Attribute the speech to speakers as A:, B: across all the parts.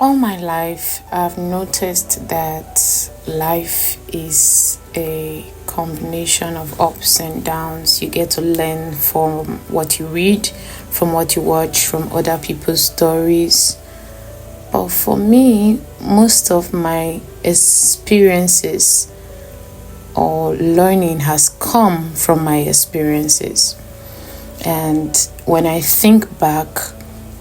A: All my life, I've noticed that life is a combination of ups and downs. You get to learn from what you read, from what you watch, from other people's stories. But for me, most of my experiences or learning has come from my experiences. And when I think back,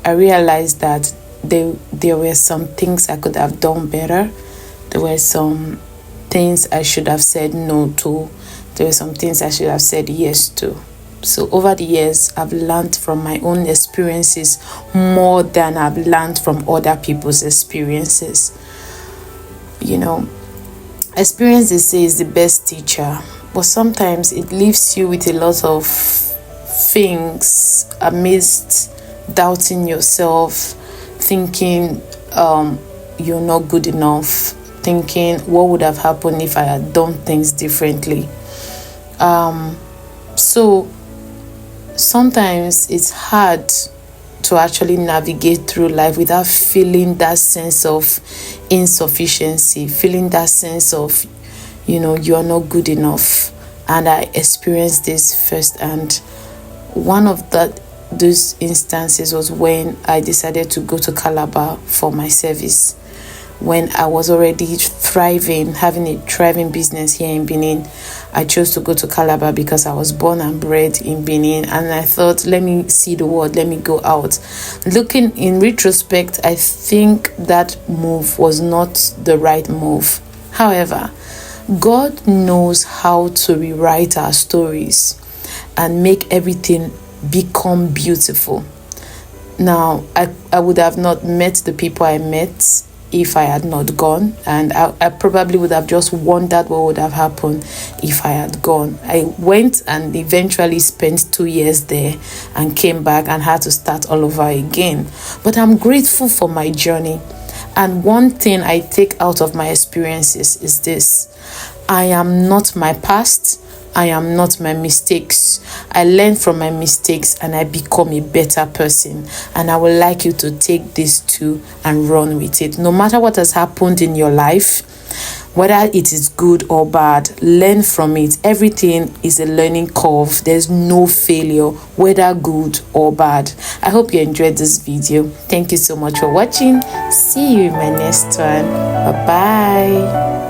A: I realize that there were some things I could have done better. There were some things I should have said no to. There were some things I should have said yes to. So over the years, I've learned from my own experiences more than I've learned from other people's experiences. You know, experience, they say, is the best teacher, but sometimes it leaves you with a lot of things amidst doubting yourself, thinking you're not good enough, thinking what would have happened if I had done things differently. So sometimes it's hard to actually navigate through life without feeling that sense of insufficiency, feeling that sense of, you are not good enough. And I experienced this first, and one of those instances was when I decided to go to Calabar for my service. When I was already thriving, having a thriving business here in Benin, I chose to go to Calabar because I was born and bred in Benin, and I thought, let me see the world, let me go out. Looking in retrospect, I think that move was not the right move. However, God knows how to rewrite our stories and make everything become beautiful. Now, I would have not met the people I met if I had not gone, and I probably would have just wondered what would have happened if I had gone. I went and eventually spent 2 years there and came back and had to start all over again. But I'm grateful for my journey. And one thing I take out of my experiences is this: I am not my past. I am not my mistakes. I learn from my mistakes and I become a better person. And I would like you to take this too and run with it. No matter what has happened in your life, whether it is good or bad, learn from it. Everything is a learning curve. There's no failure, whether good or bad. I hope you enjoyed this video. Thank you so much for watching. See you in my next one. Bye-bye.